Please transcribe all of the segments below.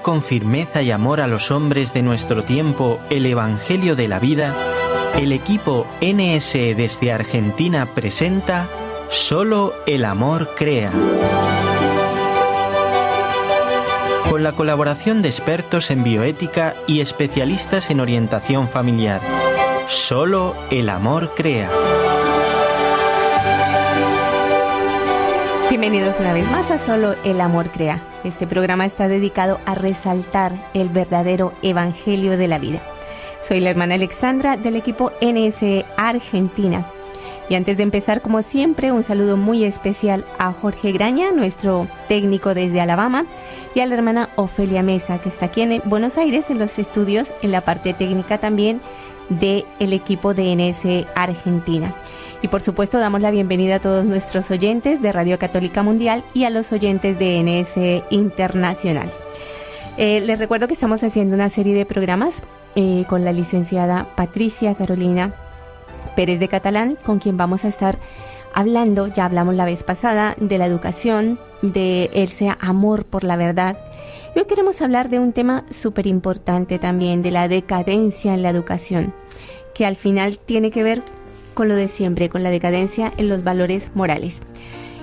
enseñar con firmeza y amor a los hombres de nuestro tiempo el Evangelio de la vida, el equipo NSE desde Argentina presenta Solo el amor crea. Con la colaboración de expertos en bioética y especialistas en orientación familiar. Solo el amor crea. Bienvenidos una vez más a Solo el amor crea. Este programa está dedicado a resaltar el verdadero evangelio de la vida. Soy la hermana Alexandra del equipo NSE Argentina. Y antes de empezar, como siempre, un saludo muy especial a Jorge Graña, nuestro técnico desde Alabama, y a la hermana Ofelia Mesa, que está aquí en Buenos Aires, en los estudios, en la parte técnica también del equipo de NSE Argentina. Y por supuesto damos la bienvenida a todos nuestros oyentes de Radio Católica Mundial y a los oyentes de NSE Internacional. Les recuerdo que estamos haciendo una serie de programas con la licenciada Patricia Carolina Pérez de Catalán, con quien vamos a estar hablando. Ya hablamos la vez pasada de la educación, de ese amor por la verdad. Y hoy queremos hablar de un tema súper importante también, de la decadencia en la educación, que al final tiene que ver con lo de siempre, con la decadencia en los valores morales.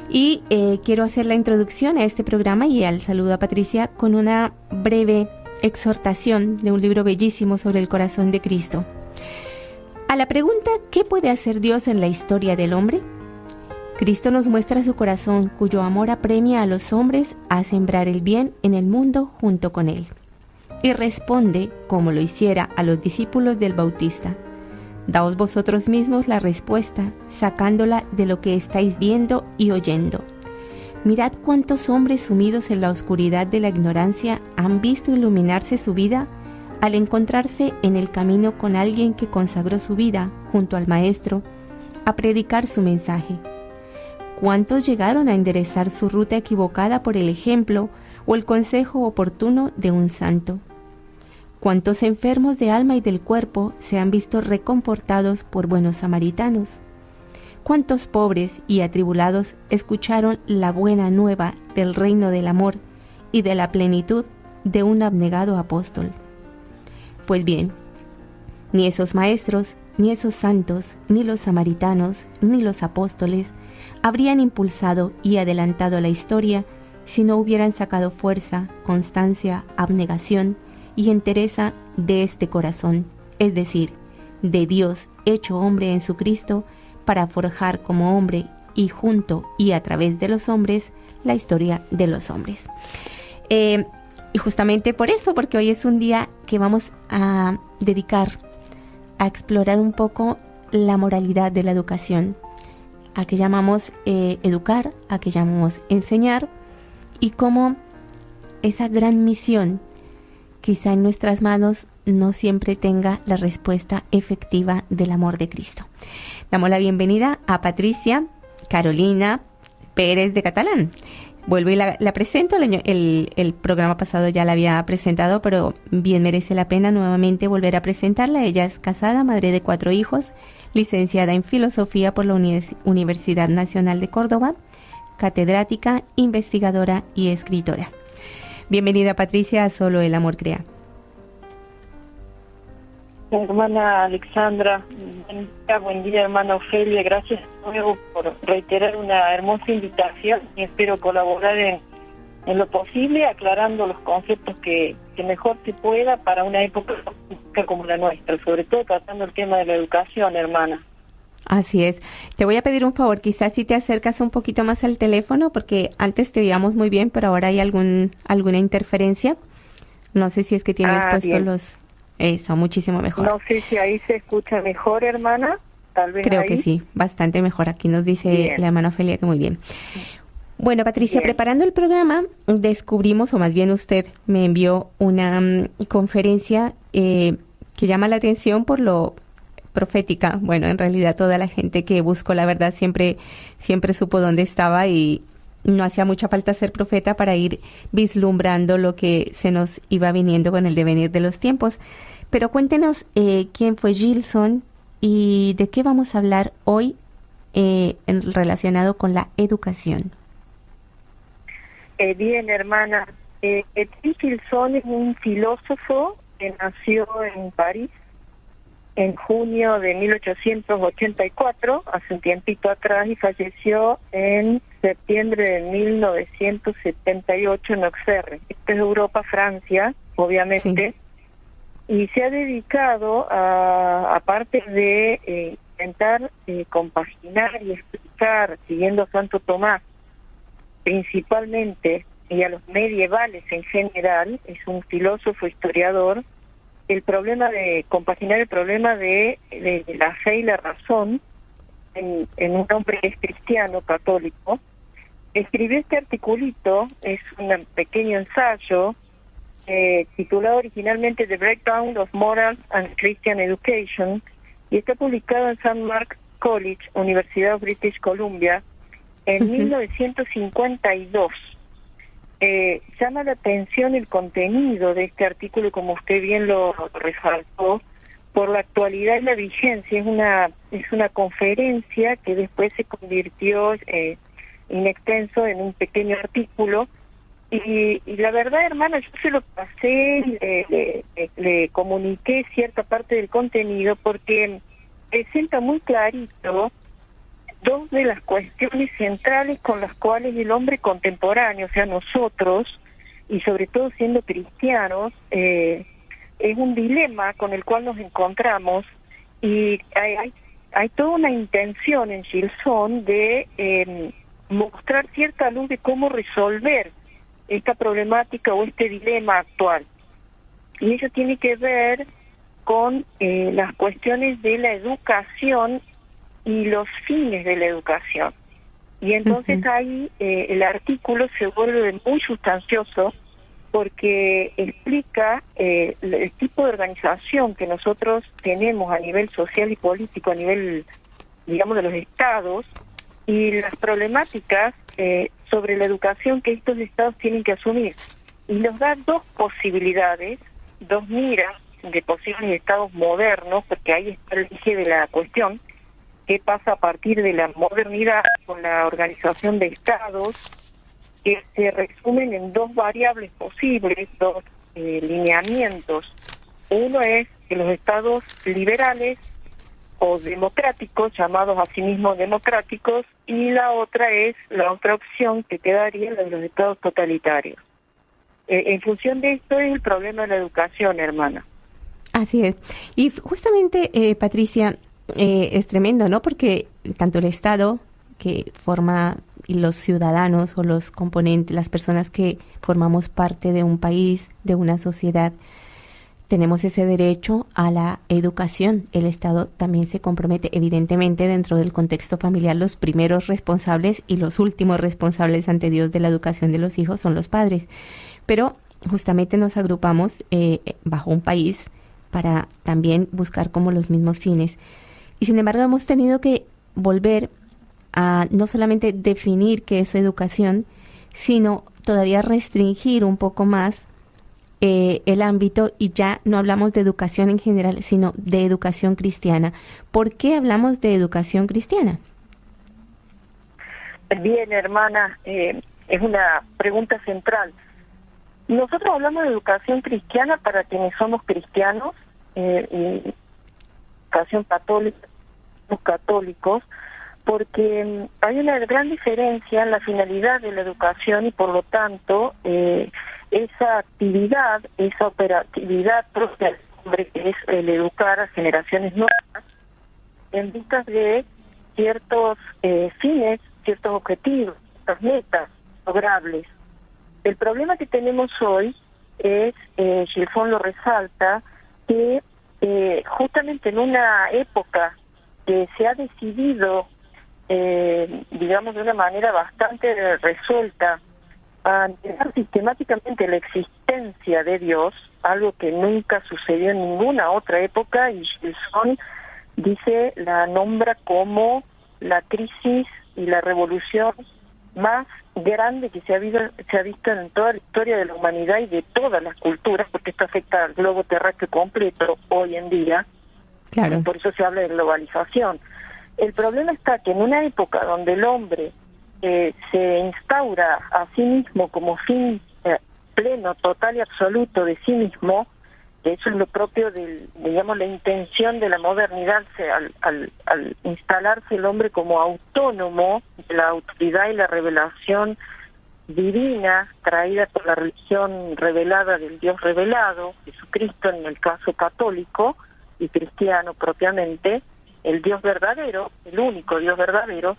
Y quiero hacer la introducción a este programa y al saludo a Patricia con una breve exhortación de un libro bellísimo sobre el corazón de Cristo. A la pregunta ¿qué puede hacer Dios en la historia del hombre? Cristo nos muestra su corazón, cuyo amor apremia a los hombres a sembrar el bien en el mundo junto con él. Y responde, como lo hiciera a los discípulos del Bautista: daos vosotros mismos la respuesta, sacándola de lo que estáis viendo y oyendo. Mirad cuántos hombres sumidos en la oscuridad de la ignorancia han visto iluminarse su vida al encontrarse en el camino con alguien que consagró su vida, junto al Maestro, a predicar su mensaje. ¿Cuántos llegaron a enderezar su ruta equivocada por el ejemplo o el consejo oportuno de un santo? ¿Cuántos enfermos de alma y del cuerpo se han visto reconfortados por buenos samaritanos? ¿Cuántos pobres y atribulados escucharon la buena nueva del reino del amor y de la plenitud de un abnegado apóstol? Pues bien, ni esos maestros, ni esos santos, ni los samaritanos, ni los apóstoles habrían impulsado y adelantado la historia si no hubieran sacado fuerza, constancia, abnegación y entereza de este corazón, es decir, de Dios hecho hombre en su Cristo, para forjar como hombre y junto y a través de los hombres la historia de los hombres. Y justamente por eso, porque hoy es un día que vamos a dedicar a explorar un poco la moralidad de la educación, a que llamamos educar, a que llamamos enseñar, y cómo esa gran misión quizá en nuestras manos no siempre tenga la respuesta efectiva del amor de Cristo. Damos la bienvenida a Patricia Carolina Pérez de Catalán. Vuelvo y la presento. El programa pasado ya la había presentado, pero bien merece la pena nuevamente volver a presentarla. Ella es casada, madre de 4 hijos, licenciada en Filosofía por la Universidad Nacional de Córdoba, catedrática, investigadora y escritora. Bienvenida, Patricia, a Solo el amor crea. Hermana Alexandra, buen día, hermana Ofelia, gracias de nuevo por reiterar una hermosa invitación y espero colaborar en lo posible aclarando los conceptos que mejor se pueda para una época como la nuestra, sobre todo tratando el tema de la educación, hermana. Así es. Te voy a pedir un favor, quizás si te acercas un poquito más al teléfono, porque antes te oíamos muy bien, pero ahora hay alguna interferencia. No sé si es que tienes puesto bien los... Eso, muchísimo mejor. No sé si ahí se escucha mejor, hermana. Tal vez creo ahí. Que sí, bastante mejor. Aquí nos dice bien la hermana Ofelia que muy bien. Bueno, Patricia, bien, preparando el programa, descubrimos, o más bien usted me envió una conferencia que llama la atención por lo profética. Bueno, en realidad toda la gente que buscó la verdad siempre supo dónde estaba y no hacía mucha falta ser profeta para ir vislumbrando lo que se nos iba viniendo con el devenir de los tiempos. Pero cuéntenos quién fue Gilson y de qué vamos a hablar hoy relacionado con la educación. Bien, hermana, Étienne Gilson es un filósofo que nació en París en junio de 1884, hace un tiempito atrás, y falleció en septiembre de 1978 en Auxerre. Esto es Europa, Francia, obviamente. Sí. Y se ha dedicado aparte de intentar compaginar y explicar, siguiendo a Santo Tomás, principalmente, y a los medievales en general, es un filósofo, historiador, el problema de compaginar el problema de la fe y la razón en un hombre que es cristiano, católico. Escribió este articulito, es un pequeño ensayo, titulado originalmente The Breakdown of Moral and Christian Education, y está publicado en St. Mark's College, Universidad of British Columbia, en 1952. Llama la atención el contenido de este artículo, como usted bien lo resaltó, por la actualidad y la vigencia. Es una conferencia que después se convirtió in extenso en un pequeño artículo. Y la verdad, hermana, yo se lo pasé, le comuniqué cierta parte del contenido porque presenta muy clarito dos de las cuestiones centrales con las cuales el hombre contemporáneo, o sea, nosotros, y sobre todo siendo cristianos, es un dilema con el cual nos encontramos, y hay toda una intención en Gilson de mostrar cierta luz de cómo resolver esta problemática o este dilema actual. Y eso tiene que ver con las cuestiones de la educación y los fines de la educación. Y entonces ahí el artículo se vuelve muy sustancioso porque explica el tipo de organización que nosotros tenemos a nivel social y político, a nivel, digamos, de los estados, y las problemáticas sobre la educación que estos estados tienen que asumir. Y nos da dos posibilidades, dos miras de posibles estados modernos, porque ahí está el eje de la cuestión, qué pasa a partir de la modernidad con la organización de estados, que se resumen en dos variables posibles, dos lineamientos. Uno es que los estados liberales o democráticos, llamados a sí mismos democráticos, y la otra opción que quedaría, la de los estados totalitarios. En función de esto es el problema de la educación, hermana. Así es. Y justamente, Patricia, es tremendo, ¿no? Porque tanto el Estado que forma y los ciudadanos o los componentes, las personas que formamos parte de un país, de una sociedad, tenemos ese derecho a la educación. El Estado también se compromete, evidentemente, dentro del contexto familiar, los primeros responsables y los últimos responsables ante Dios de la educación de los hijos son los padres. Pero justamente nos agrupamos bajo un país para también buscar como los mismos fines. Y sin embargo hemos tenido que volver a no solamente definir qué es educación, sino todavía restringir un poco más el ámbito, y ya no hablamos de educación en general, sino de educación cristiana. ¿Por qué hablamos de educación cristiana? Bien, hermana, es una pregunta central. Nosotros hablamos de educación cristiana para quienes somos cristianos, y educación católica, los católicos, porque hay una gran diferencia en la finalidad de la educación y por lo tanto esa actividad, esa operatividad propia del hombre, que es el educar a generaciones nuevas en vistas de ciertos fines, ciertos objetivos, ciertas metas logrables. El problema que tenemos hoy es, Gilson lo resalta, que justamente en una época que se ha decidido, digamos de una manera bastante resuelta, a negar sistemáticamente la existencia de Dios, algo que nunca sucedió en ninguna otra época, y Gilson dice, la nombra como la crisis y la revolución más grande que se ha visto en toda la historia de la humanidad y de todas las culturas, porque esto afecta al globo terráqueo completo hoy en día. Claro. Por eso se habla de globalización. El problema está que en una época donde el hombre se instaura a sí mismo como fin pleno, total y absoluto de sí mismo, que eso es lo propio digamos, la intención de la modernidad, al instalarse el hombre como autónomo de la autoridad y la revelación divina traída por la religión revelada del Dios revelado, Jesucristo en el caso católico y cristiano propiamente, el Dios verdadero, el único Dios verdadero.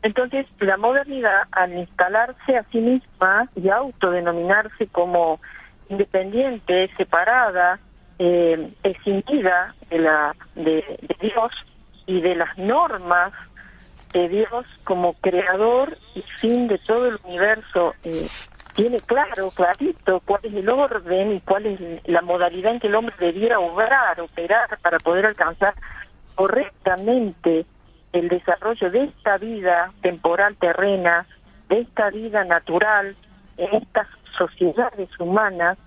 Entonces la modernidad, al instalarse a sí misma y autodenominarse como independiente, separada, escindida de Dios y de las normas de Dios como creador y fin de todo el universo, tiene clarito cuál es el orden y cuál es la modalidad en que el hombre debiera operar para poder alcanzar correctamente el desarrollo de esta vida temporal terrena, de esta vida natural, en estas sociedades humanas,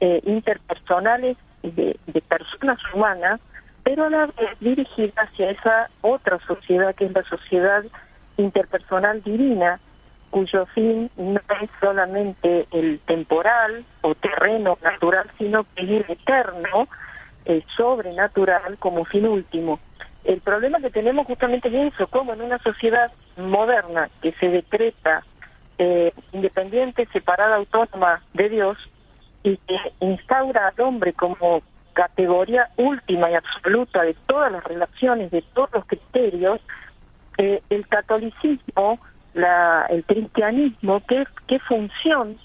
interpersonales de personas humanas, pero a la vez dirigida hacia esa otra sociedad que es la sociedad interpersonal divina, cuyo fin no es solamente el temporal o terreno natural, sino que es el eterno, el sobrenatural como fin último. El problema que tenemos justamente es eso, como en una sociedad moderna que se decreta independiente, separada, autónoma de Dios, y que instaura al hombre como categoría última y absoluta de todas las relaciones, de todos los criterios, el catolicismo, el cristianismo, ¿qué función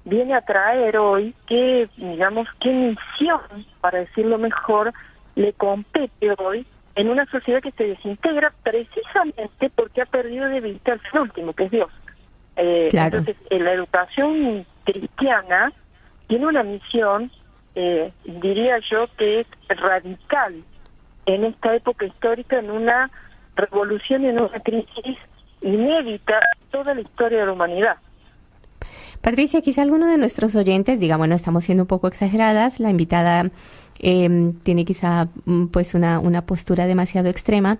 viene a traer hoy? ¿Qué misión, para decirlo mejor, le compete hoy en una sociedad que se desintegra precisamente porque ha perdido de vista el fin último, que es Dios? Claro. Entonces, la educación cristiana tiene una misión, diría yo, que es radical en esta época histórica, en una revolución, en una crisis inédita en toda la historia de la humanidad. Patricia, quizá alguno de nuestros oyentes diga, bueno, estamos siendo un poco exageradas, la invitada tiene quizá pues una postura demasiado extrema,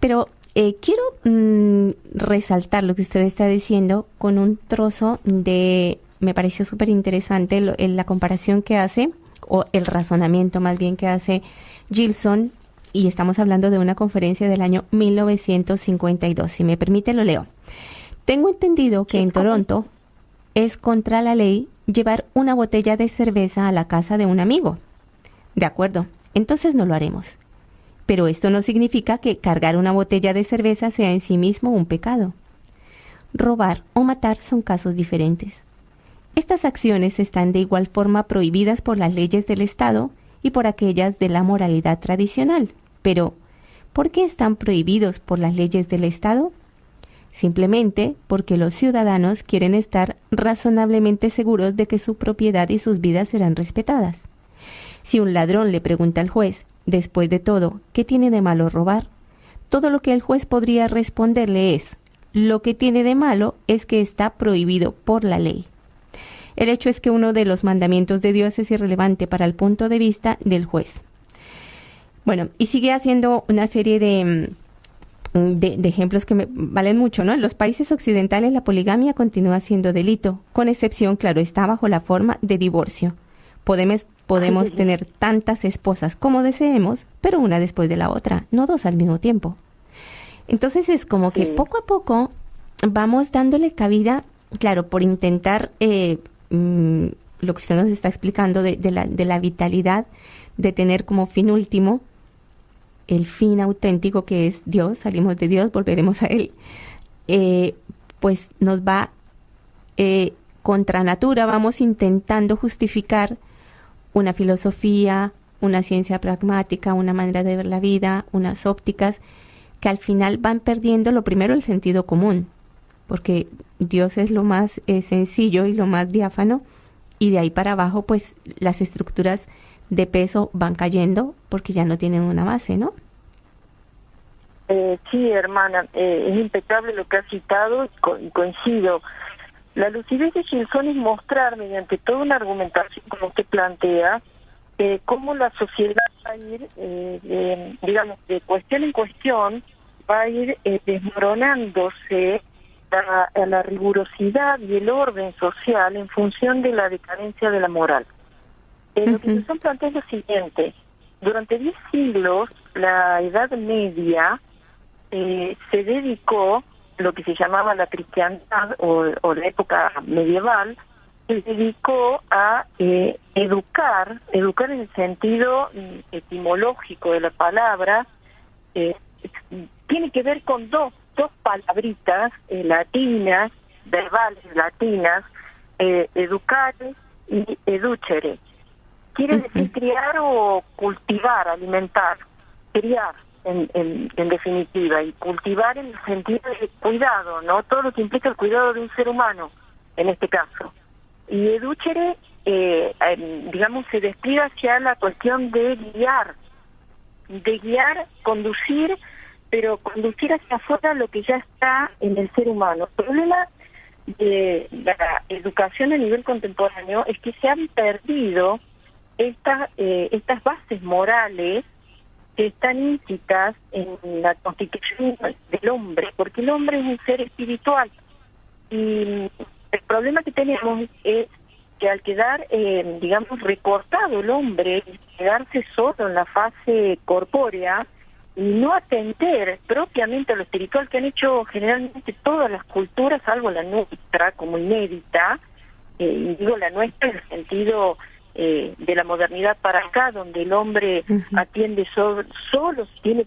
pero quiero resaltar lo que usted está diciendo con un trozo me pareció súper interesante la comparación que hace, o el razonamiento más bien que hace Gilson, y estamos hablando de una conferencia del año 1952. Si me permite, lo leo. Tengo entendido que en Toronto es contra la ley llevar una botella de cerveza a la casa de un amigo. De acuerdo, entonces no lo haremos. Pero esto no significa que cargar una botella de cerveza sea en sí mismo un pecado. Robar o matar son casos diferentes. Estas acciones están de igual forma prohibidas por las leyes del Estado y por aquellas de la moralidad tradicional. Pero, ¿por qué están prohibidos por las leyes del Estado? Simplemente porque los ciudadanos quieren estar razonablemente seguros de que su propiedad y sus vidas serán respetadas. Si un ladrón le pregunta al juez, después de todo, ¿qué tiene de malo robar? Todo lo que el juez podría responderle es, lo que tiene de malo es que está prohibido por la ley. El hecho es que uno de los mandamientos de Dios es irrelevante para el punto de vista del juez. Bueno, y sigue haciendo una serie de ejemplos que me valen mucho, ¿no? En los países occidentales la poligamia continúa siendo delito, con excepción, claro, está bajo la forma de divorcio. Podemos tener tantas esposas como deseemos, pero una después de la otra, no dos al mismo tiempo. Entonces es como que poco a poco vamos dándole cabida, claro, por intentar lo que usted nos está explicando de la vitalidad, de tener como fin último el fin auténtico que es Dios, salimos de Dios, volveremos a Él, pues nos va contra natura, vamos intentando justificar una filosofía, una ciencia pragmática, una manera de ver la vida, unas ópticas que al final van perdiendo lo primero el sentido común, porque Dios es lo más sencillo y lo más diáfano, y de ahí para abajo pues las estructuras de peso van cayendo porque ya no tienen una base, ¿no? Sí, hermana, es impecable lo que has citado y coincido. La lucidez de Gilson es mostrar mediante toda una argumentación como usted plantea, cómo la sociedad va a ir, digamos, de cuestión en cuestión, va a ir desmoronándose a la rigurosidad y el orden social en función de la decadencia de la moral. Lo que se plantea es lo siguiente: durante 10 siglos, la Edad Media se dedicó, lo que se llamaba la cristiandad o la época medieval, se dedicó a educar en el sentido etimológico de la palabra. Tiene que ver con dos palabritas latinas, verbales latinas, educare y educere. Quiere decir criar o cultivar, alimentar, criar en definitiva, y cultivar en el sentido de cuidado, ¿no? Todo lo que implica el cuidado de un ser humano, en este caso. Y educere, digamos, se despliega hacia la cuestión de guiar, conducir, pero conducir hacia afuera lo que ya está en el ser humano. El problema de la educación a nivel contemporáneo es que se han perdido estas bases morales que están íncitas en la constitución del hombre, porque el hombre es un ser espiritual. Y el problema que tenemos es que al quedar, digamos, recortado el hombre, quedarse solo en la fase corpórea y no atender propiamente a lo espiritual, que han hecho generalmente todas las culturas, salvo la nuestra, como inédita, y digo la nuestra en el sentido de la modernidad para acá, donde el hombre atiende solo tiene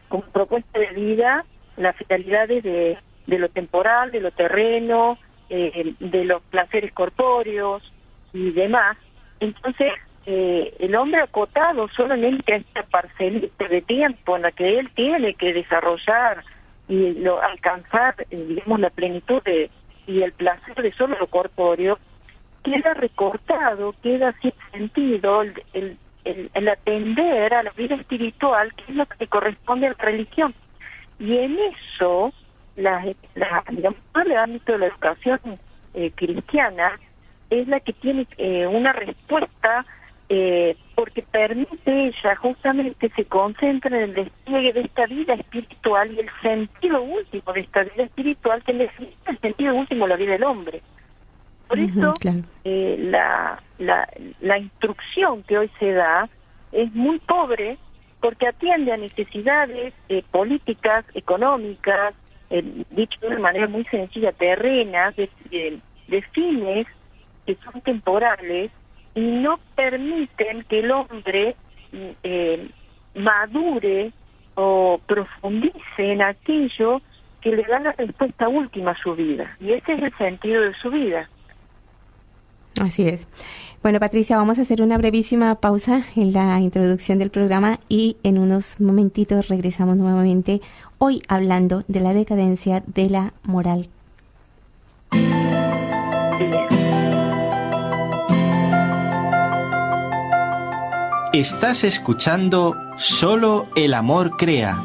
como propuesta de vida las finalidades de lo temporal, de lo terreno, de los placeres corpóreos y demás. Entonces, el hombre acotado solamente a esta parcelita de tiempo en la que él tiene que desarrollar y alcanzar, digamos, la plenitud y el placer de solo lo corpóreo, queda recortado, queda sin sentido el atender a la vida espiritual, que es lo que corresponde a la religión. Y en eso, digamos, el ámbito de la educación cristiana es la que tiene una respuesta, porque permite ella, justamente se concentra en el despliegue de esta vida espiritual y el sentido último de esta vida espiritual, que necesita el sentido último de la vida del hombre. Por eso, claro, la instrucción que hoy se da es muy pobre, porque atiende a necesidades políticas, económicas, dicho de una manera muy sencilla, terrenas, de fines que son temporales y no permiten que el hombre madure o profundice en aquello que le da la respuesta última a su vida. Y ese es el sentido de su vida. Así es. Bueno, Patricia, vamos a hacer una brevísima pausa en la introducción del programa y en unos momentitos regresamos nuevamente, hoy hablando de la decadencia de la moral. Estás escuchando Solo el Amor Crea,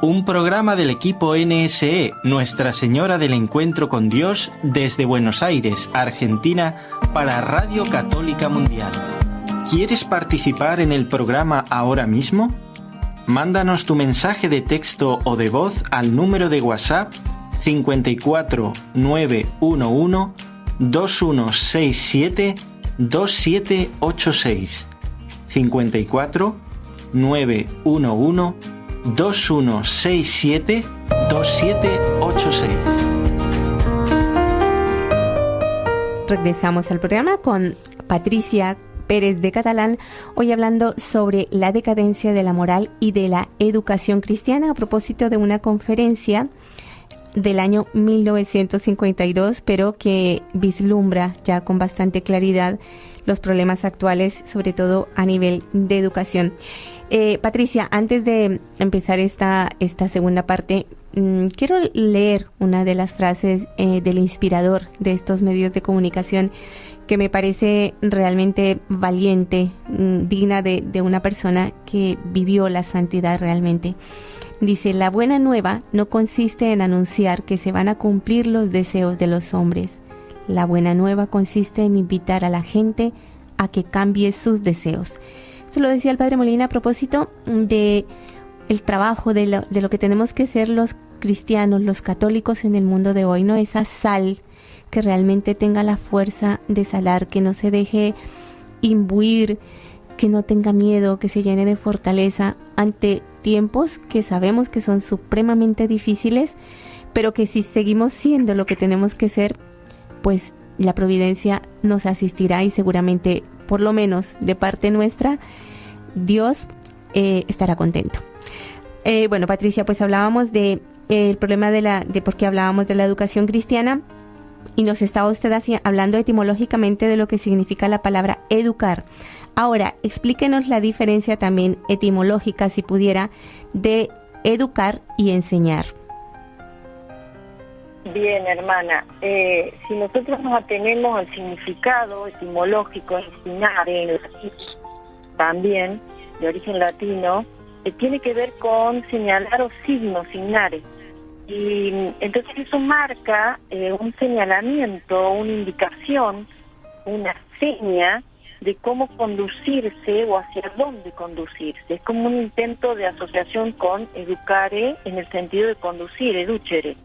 un programa del equipo NSE, Nuestra Señora del Encuentro con Dios, desde Buenos Aires, Argentina, para Radio Católica Mundial. ¿Quieres participar en el programa ahora mismo? Mándanos tu mensaje de texto o de voz al número de WhatsApp 54 911 2167 2786. 54 911 2167 2786. Regresamos al programa con Patricia Pérez de Catalán, hoy hablando sobre la decadencia de la moral y de la educación cristiana a propósito de una conferencia del año 1952, pero que vislumbra ya con bastante claridad los problemas actuales, sobre todo a nivel de educación. Patricia, antes de empezar esta segunda parte, quiero leer una de las frases del inspirador de estos medios de comunicación que me parece realmente valiente, digna de una persona que vivió la santidad realmente. Dice: la buena nueva no consiste en anunciar que se van a cumplir los deseos de los hombres. La buena nueva consiste en invitar a la gente a que cambie sus deseos. Esto lo decía el Padre Molina a propósito de el trabajo, de lo que tenemos que ser los cristianos, los católicos en el mundo de hoy, ¿no? Esa sal que realmente tenga la fuerza de salar, que no se deje imbuir, que no tenga miedo, que se llene de fortaleza ante tiempos que sabemos que son supremamente difíciles, pero que si seguimos siendo lo que tenemos que ser, pues la providencia nos asistirá y seguramente, por lo menos de parte nuestra, Dios estará contento. Bueno, Patricia, pues hablábamos de el problema de por qué hablábamos de la educación cristiana y nos estaba usted hablando etimológicamente de lo que significa la palabra educar. Ahora, explíquenos la diferencia también etimológica, si pudiera, de educar y enseñar. Bien, hermana, si nosotros nos atenemos al significado etimológico, enseñar en latín, también de origen latino, tiene que ver con señalar o signos, signare. Y entonces eso marca un señalamiento, una indicación, una seña de cómo conducirse o hacia dónde conducirse. Es como un intento de asociación con educare en el sentido de conducir, educere.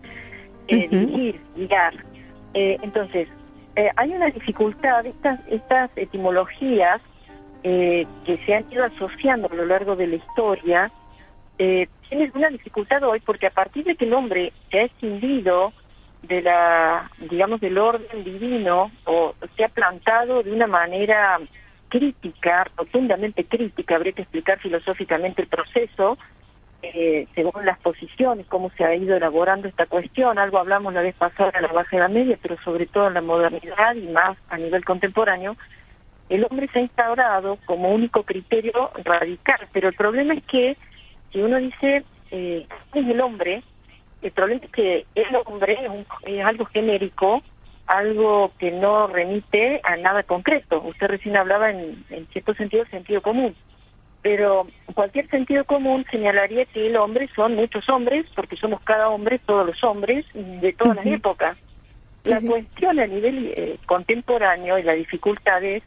Dirigir, guiar. Entonces, hay una dificultad, estas etimologías que se han ido asociando a lo largo de la historia, tienen una dificultad hoy porque a partir de que el hombre se ha escindido de del orden divino o se ha plantado de una manera crítica, rotundamente crítica, habría que explicar filosóficamente el proceso, según las posiciones, cómo se ha ido elaborando esta cuestión. Algo hablamos la vez pasada en la Baja Edad Media, pero sobre todo en la modernidad y más a nivel contemporáneo, el hombre se ha instaurado como único criterio radical, pero el problema es que si uno dice ¿quién es el hombre? El problema es que el hombre es algo genérico, algo que no remite a nada concreto. Usted recién hablaba en cierto sentido sentido común, pero cualquier sentido común señalaría que el hombre son muchos hombres, porque somos cada hombre, todos los hombres, de todas las épocas. La cuestión a nivel contemporáneo y la dificultad es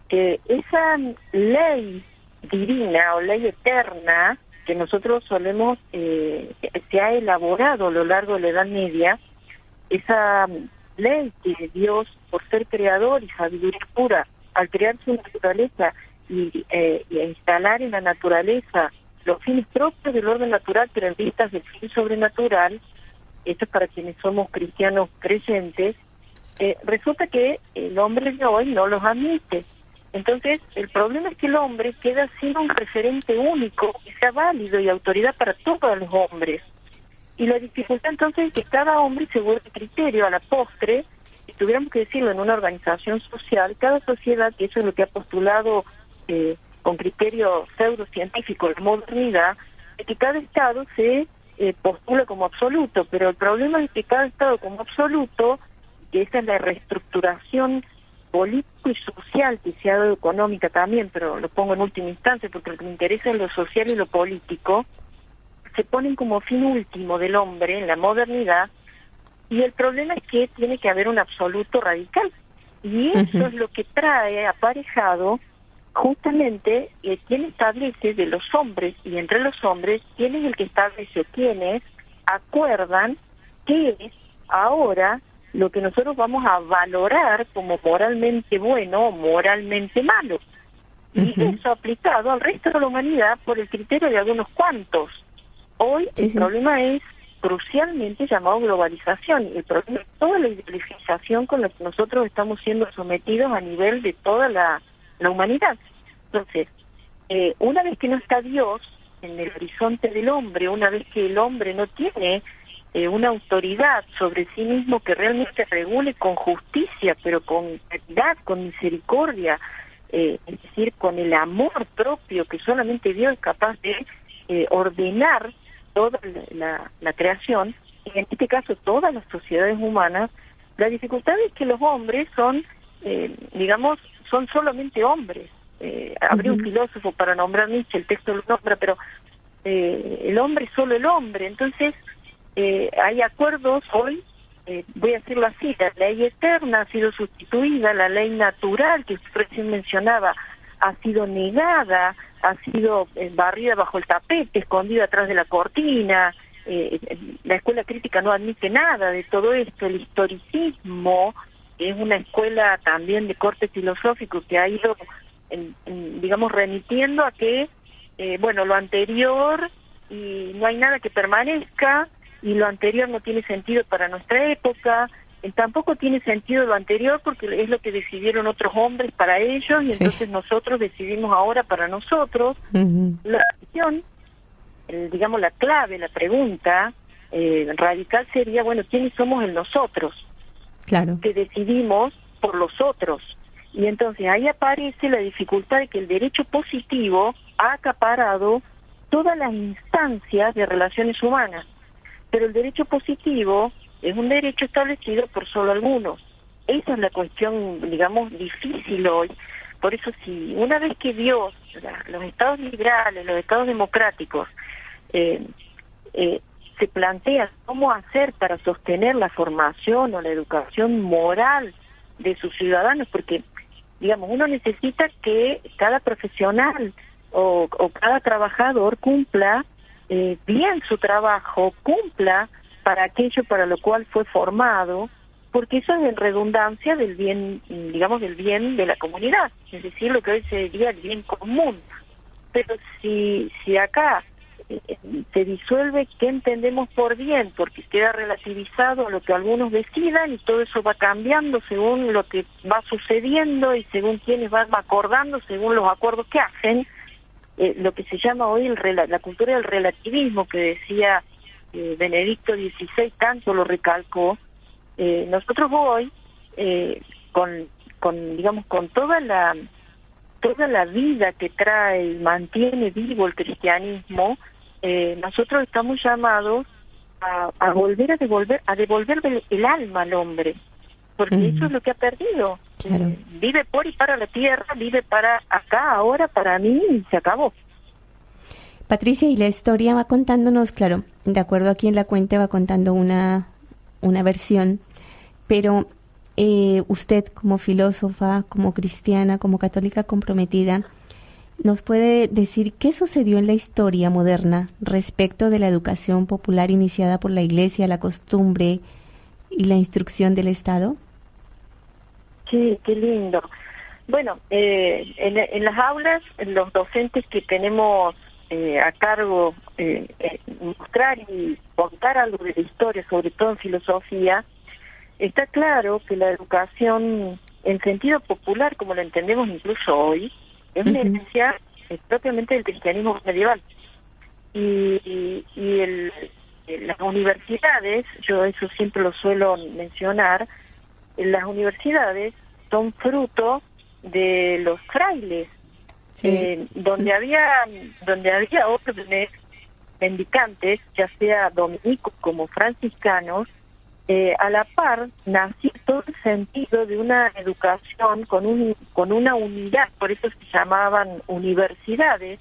que esa ley divina o ley eterna que nosotros solemos, se ha elaborado a lo largo de la Edad Media, esa ley que Dios, por ser creador y sabiduría pura, al crear su naturaleza y instalar en la naturaleza los fines propios del orden natural, pero en vistas del fin sobrenatural, esto es para quienes somos cristianos creyentes, resulta que el hombre de hoy no los admite. Entonces, el problema es que el hombre queda sin un referente único que sea válido y autoridad para todos los hombres. Y la dificultad entonces es que cada hombre se vuelve criterio a la postre, si tuviéramos que decirlo en una organización social, cada sociedad, que eso es lo que ha postulado con criterio pseudocientífico la modernidad, es que cada Estado se postula como absoluto, pero el problema es que cada Estado como absoluto, que esa es la reestructuración político y social que se ha dado, económica también, pero lo pongo en última instancia porque lo que me interesa es lo social y lo político, se ponen como fin último del hombre en la modernidad, y el problema es que tiene que haber un absoluto radical, y eso es lo que trae aparejado justamente quién establece de los hombres, y entre los hombres, quién es el que establece, quiénes acuerdan qué es ahora lo que nosotros vamos a valorar como moralmente bueno o moralmente malo. Y eso aplicado al resto de la humanidad por el criterio de algunos cuantos. Hoy el problema es crucialmente llamado globalización. El problema es toda la ideologización con la que nosotros estamos siendo sometidos a nivel de toda la humanidad. Entonces, una vez que no está Dios en el horizonte del hombre, una vez que el hombre no tiene una autoridad sobre sí mismo que realmente regule con justicia, pero con caridad, con misericordia, es decir, con el amor propio que solamente Dios es capaz de ordenar toda la creación, y en este caso todas las sociedades humanas, la dificultad es que los hombres son, son solamente hombres. Habría un filósofo para nombrar Nietzsche, el texto lo nombra, pero el hombre es solo el hombre. Entonces, hay acuerdos hoy, voy a decirlo así, la ley eterna ha sido sustituida, la ley natural que usted recién mencionaba ha sido negada, ha sido barrida bajo el tapete, escondida atrás de la cortina, la escuela crítica no admite nada de todo esto. El historicismo es una escuela también de corte filosófico que ha ido, digamos, remitiendo a que, lo anterior, y no hay nada que permanezca, y lo anterior no tiene sentido para nuestra época, tampoco tiene sentido lo anterior porque es lo que decidieron otros hombres para ellos, y entonces nosotros decidimos ahora para nosotros. La cuestión, digamos, la clave, la pregunta radical sería, ¿quiénes somos el nosotros? Claro. Que decidimos por los otros. Y entonces ahí aparece la dificultad de que el derecho positivo ha acaparado todas las instancias de relaciones humanas. Pero el derecho positivo es un derecho establecido por solo algunos. Esa es la cuestión, digamos, difícil hoy. Por eso, si una vez que Dios, los estados liberales, los estados democráticos, se plantea cómo hacer para sostener la formación o la educación moral de sus ciudadanos, porque, digamos, uno necesita que cada profesional o cada trabajador cumpla bien su trabajo, cumpla para aquello para lo cual fue formado, porque eso es en redundancia del bien, digamos, del bien de la comunidad, es decir, lo que hoy se diría el bien común. Pero si acá se disuelve qué entendemos por bien, porque queda relativizado lo que algunos decidan, y todo eso va cambiando según lo que va sucediendo y según quienes van acordando, según los acuerdos que hacen, lo que se llama hoy la cultura del relativismo, que decía Benedicto XVI, tanto lo recalcó. Nosotros hoy, con toda la vida que trae y mantiene vivo el cristianismo, nosotros estamos llamados a devolverle el alma al hombre, porque eso es lo que ha perdido. Claro. Vive por y para la tierra, vive para acá, ahora, para mí, y se acabó. Patricia, y la historia va contándonos, claro, de acuerdo aquí en la cuenta va contando una versión, pero usted como filósofa, como cristiana, como católica comprometida, ¿nos puede decir qué sucedió en la historia moderna respecto de la educación popular iniciada por la Iglesia, la costumbre y la instrucción del Estado? Sí, qué lindo. Bueno, en las aulas, los docentes que tenemos a cargo mostrar y contar algo de la historia, sobre todo en filosofía, está claro que la educación en sentido popular, como la entendemos incluso hoy, es una herencia propiamente del cristianismo medieval. Y las universidades, yo eso siempre lo suelo mencionar, las universidades son fruto de los frailes, sí. Donde había órdenes mendicantes, ya sea dominicos como franciscanos, a la par nació todo el sentido de una educación con una unidad, por eso se llamaban universidades,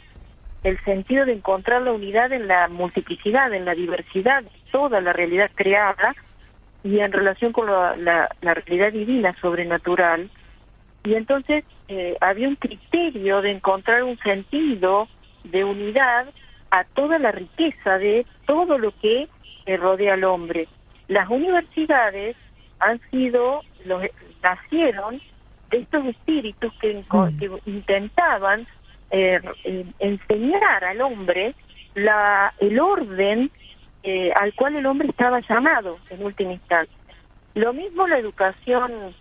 el sentido de encontrar la unidad en la multiplicidad, en la diversidad, toda la realidad creada, y en relación con la realidad divina, sobrenatural. Y entonces había un criterio de encontrar un sentido de unidad a toda la riqueza de todo lo que rodea al hombre. Las universidades nacieron de estos espíritus que intentaban enseñar al hombre el orden al cual el hombre estaba llamado en última instancia. Lo mismo la educación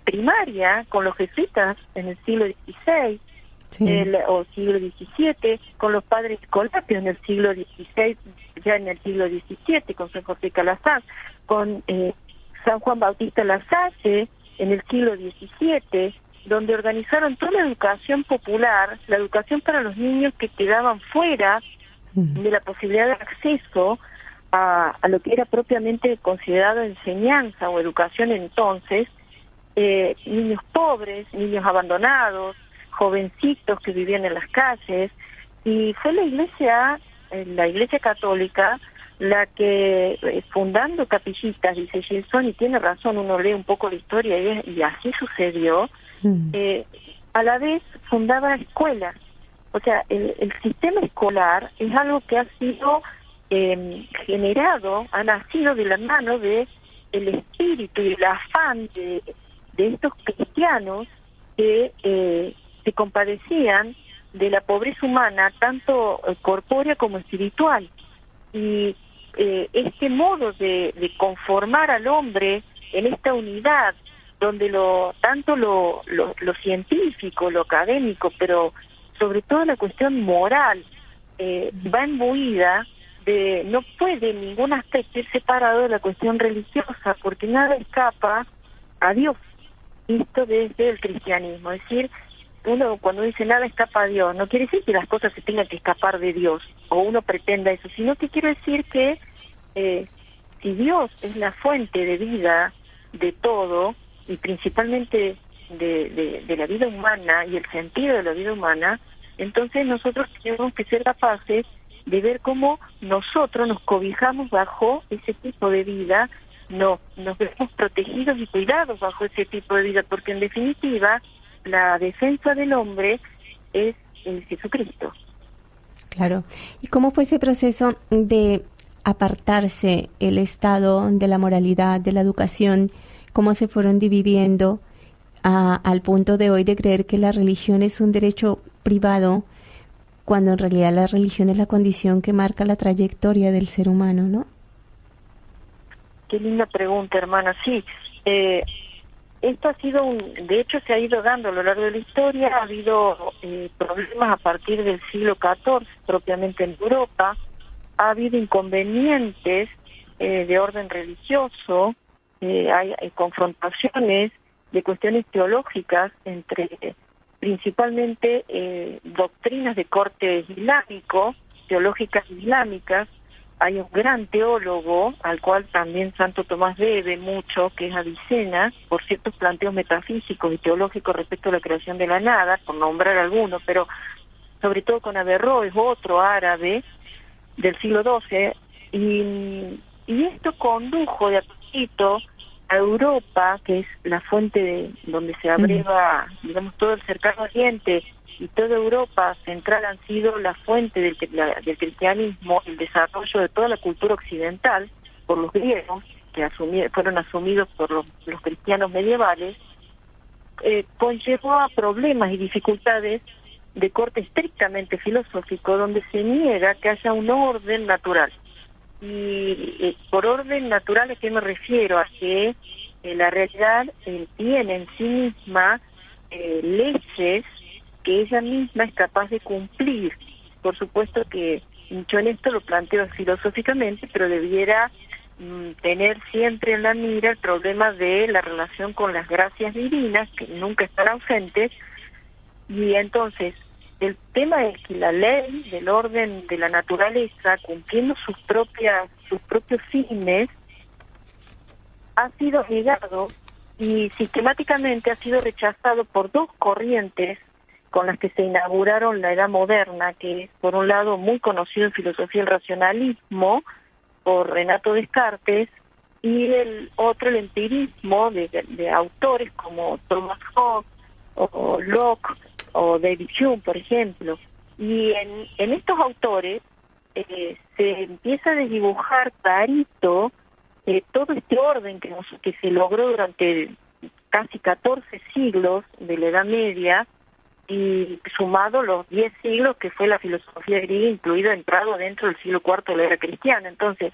primaria con los jesuitas en el siglo XVI, sí. O siglo XVII, con los padres escolapios en el siglo XVI, ya en el siglo XVII, con San José Calazán, con San Juan Bautista Lasalle en el siglo XVII, donde organizaron toda la educación popular, la educación para los niños que quedaban fuera de la posibilidad de acceso a lo que era propiamente considerado enseñanza o educación entonces, niños pobres, niños abandonados, jovencitos que vivían en las calles, y fue la Iglesia Católica la que, fundando capillitas, dice Gilson, y tiene razón, uno lee un poco la historia y así sucedió, a la vez fundaba escuelas. O sea, el sistema escolar es algo que ha sido ha nacido de la mano de el espíritu y el afán de estos cristianos que se compadecían de la pobreza humana, tanto corpórea como espiritual. Y este modo de conformar al hombre en esta unidad, donde tanto lo científico, lo académico, pero sobre todo la cuestión moral, va imbuida de, no puede en ningún aspecto ir separado de la cuestión religiosa, porque nada escapa a Dios, visto desde el cristianismo. Es decir, uno cuando dice nada escapa a Dios, no quiere decir que las cosas se tengan que escapar de Dios, o uno pretenda eso, sino que quiere decir que si Dios es la fuente de vida de todo, y principalmente de la vida humana y el sentido de la vida humana, entonces nosotros tenemos que ser capaces de ver cómo nosotros nos cobijamos bajo ese tipo de vida, nos vemos protegidos y cuidados bajo ese tipo de vida, porque en definitiva la defensa del hombre es Jesucristo. Claro. ¿Y cómo fue ese proceso de apartarse el Estado de la moralidad, de la educación? ¿Cómo se fueron dividiendo al punto de hoy de creer que la religión es un derecho privado, cuando en realidad la religión es la condición que marca la trayectoria del ser humano, ¿no? Qué linda pregunta, hermana. Sí, esto ha sido de hecho se ha ido dando a lo largo de la historia. Ha habido problemas a partir del siglo XIV, propiamente en Europa. Ha habido inconvenientes de orden religioso, hay confrontaciones de cuestiones teológicas entre principalmente doctrinas de corte islámico, teológicas islámicas. Hay un gran teólogo, al cual también Santo Tomás debe mucho, que es Avicena, por ciertos planteos metafísicos y teológicos respecto a la creación de la nada, por nombrar algunos, pero sobre todo con Averroes, otro árabe del siglo XII, y esto condujo de a poquito a Europa, que es la fuente de donde se abreva, digamos, todo el cercano oriente, y toda Europa central han sido la fuente del cristianismo, el desarrollo de toda la cultura occidental por los griegos, que fueron asumidos por los cristianos medievales, conllevó a problemas y dificultades de corte estrictamente filosófico, donde se niega que haya un orden natural. Y por orden natural, ¿a qué me refiero? A que la realidad tiene en sí misma leyes que ella misma es capaz de cumplir. Por supuesto que yo en esto lo planteo filosóficamente, pero debiera tener siempre en la mira el problema de la relación con las gracias divinas, que nunca están ausentes. Y entonces el tema es que la ley del orden de la naturaleza, cumpliendo sus propios fines, ha sido negado y sistemáticamente ha sido rechazado por dos corrientes con las que se inauguraron la Edad Moderna, que es, por un lado, muy conocido en filosofía el racionalismo, por Renato Descartes, y el otro, el empirismo, de autores como Thomas Hobbes, o Locke, o David Hume, por ejemplo. Y en estos autores se empieza a desdibujar clarito todo este orden que se logró durante casi 14 siglos de la Edad Media, y sumado los 10 siglos que fue la filosofía griega, incluido entrado dentro del siglo IV de la era cristiana. Entonces,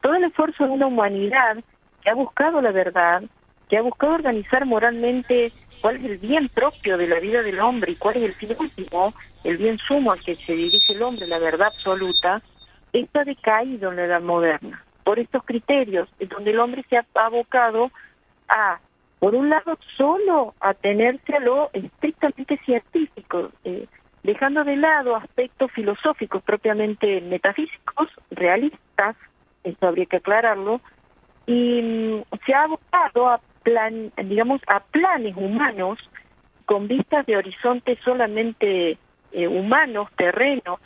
todo el esfuerzo de una humanidad que ha buscado la verdad, que ha buscado organizar moralmente cuál es el bien propio de la vida del hombre y cuál es el fin último, el bien sumo al que se dirige el hombre, la verdad absoluta, esto ha decaído en la Edad Moderna. Por estos criterios, es donde el hombre se ha abocado a, por un lado, solo atenerse a lo estrictamente científico, dejando de lado aspectos filosóficos propiamente metafísicos, realistas, esto habría que aclararlo, y se ha abocado a planes humanos con vistas de horizontes solamente humanos, terrenos,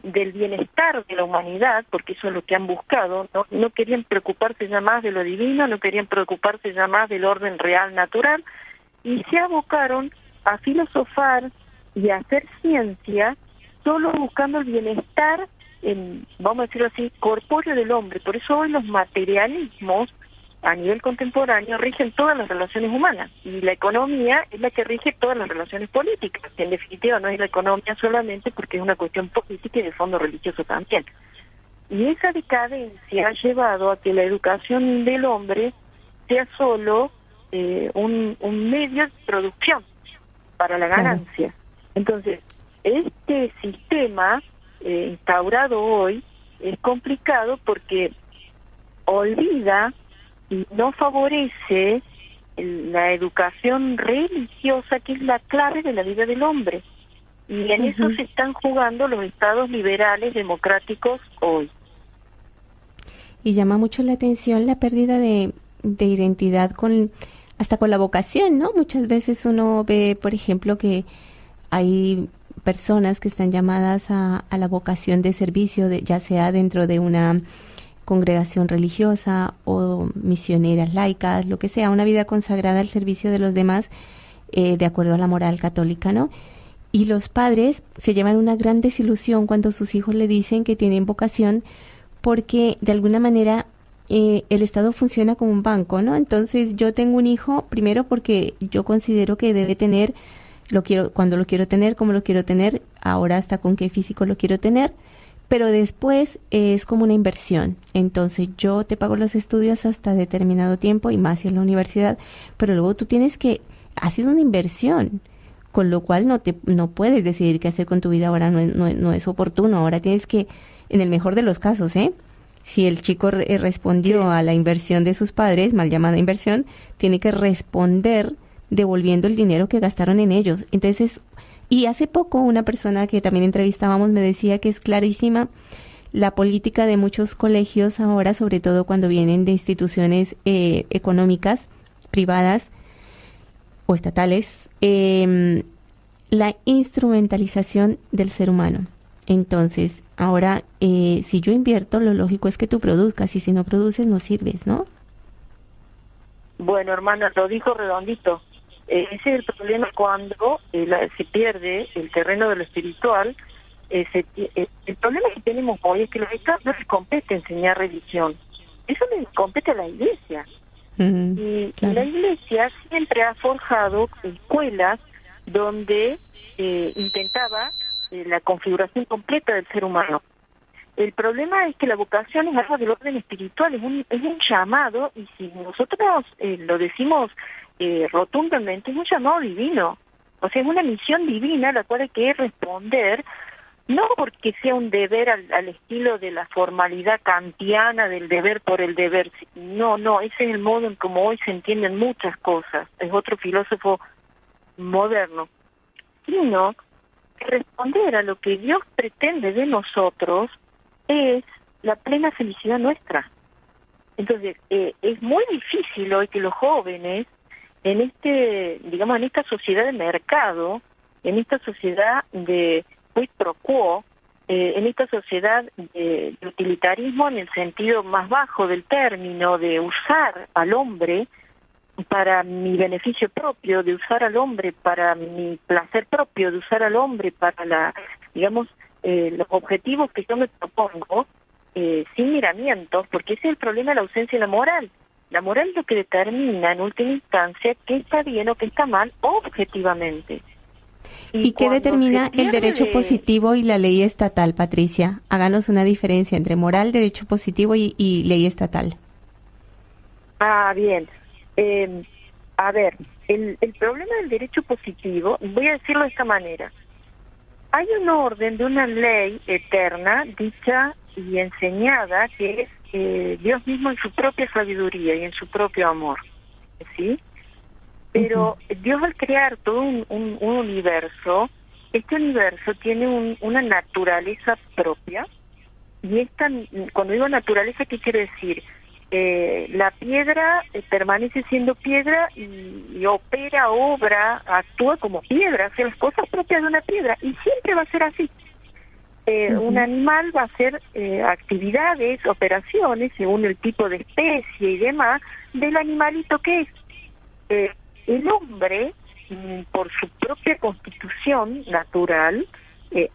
del bienestar de la humanidad, porque eso es lo que han buscado. No querían preocuparse ya más de lo divino, no querían preocuparse ya más del orden real natural, y se abocaron a filosofar y a hacer ciencia solo buscando el bienestar vamos a decirlo así, corpóreo del hombre. Por eso hoy los materialismos a nivel contemporáneo rigen todas las relaciones humanas, y la economía es la que rige todas las relaciones políticas, que en definitiva no es la economía solamente porque es una cuestión política y de fondo religioso también. Y esa decadencia ha llevado a que la educación del hombre sea solo un medio de producción para la ganancia. Entonces, este sistema instaurado hoy es complicado porque olvida y no favorece la educación religiosa, que es la clave de la vida del hombre. Y en eso se están jugando los estados liberales democráticos hoy. Y llama mucho la atención la pérdida de identidad hasta con la vocación, ¿no? Muchas veces uno ve, por ejemplo, que hay personas que están llamadas a la vocación de servicio, ya sea dentro de una congregación religiosa o misioneras laicas, lo que sea, una vida consagrada al servicio de los demás, de acuerdo a la moral católica, ¿no? Y los padres se llevan una gran desilusión cuando sus hijos le dicen que tienen vocación, porque de alguna manera el Estado funciona como un banco, ¿no? Entonces yo tengo un hijo primero porque yo considero que debe tener, cuando lo quiero tener, cómo lo quiero tener, ahora hasta con qué físico lo quiero tener, pero después es como una inversión. Entonces yo te pago los estudios hasta determinado tiempo, y más si es la universidad, pero luego tú ha sido una inversión, con lo cual no puedes decidir qué hacer con tu vida ahora, no es oportuno. Ahora tienes que, en el mejor de los casos, si el chico respondió a la inversión de sus padres, mal llamada inversión, tiene que responder devolviendo el dinero que gastaron en ellos. Entonces, y hace poco una persona que también entrevistábamos me decía que es clarísima la política de muchos colegios ahora, sobre todo cuando vienen de instituciones económicas, privadas o estatales, la instrumentalización del ser humano. Entonces, ahora, si yo invierto, lo lógico es que tú produzcas, y si no produces, no sirves, ¿no? Bueno, hermana, lo dijo redondito. Ese es el problema cuando se pierde el terreno de lo espiritual. El problema que tenemos hoy es que los estados no les compete enseñar religión. Eso les compete a la iglesia. Y la iglesia siempre ha forjado escuelas donde intentaba la configuración completa del ser humano. El problema es que la vocación es algo del orden espiritual, es un llamado, y si nosotros lo decimos rotundamente, es un llamado divino. O sea, es una misión divina a la cual hay que responder, no porque sea un deber al estilo de la formalidad kantiana del deber por el deber. No, ese es el modo en como hoy se entienden muchas cosas. Es otro filósofo moderno. Sino responder a lo que Dios pretende de nosotros es la plena felicidad nuestra. Entonces, es muy difícil hoy que los jóvenes, en esta sociedad de mercado, en esta sociedad de quid pro quo, en esta sociedad de utilitarismo en el sentido más bajo del término, de usar al hombre para mi beneficio propio, de usar al hombre para mi placer propio, de usar al hombre para los objetivos que yo me propongo, sin miramientos, porque ese es el problema de la ausencia de la moral. La moral es lo que determina en última instancia qué está bien o qué está mal objetivamente. ¿Y qué determina el derecho positivo y la ley estatal, Patricia? Háganos una diferencia entre moral, derecho positivo y ley estatal. Bien. A ver, el problema del derecho positivo, voy a decirlo de esta manera. Hay un orden de una ley eterna, dicha y enseñada, que es Dios mismo en su propia sabiduría y en su propio amor, ¿sí? Pero Dios, al crear todo un universo, este universo tiene una naturaleza propia, y cuando digo naturaleza, ¿qué quiere decir? La piedra permanece siendo piedra y obra, actúa como piedra, hace las cosas propias de una piedra, y siempre va a ser así. Un animal va a hacer actividades, operaciones, según el tipo de especie y demás, del animalito que es. El hombre, por su propia constitución natural,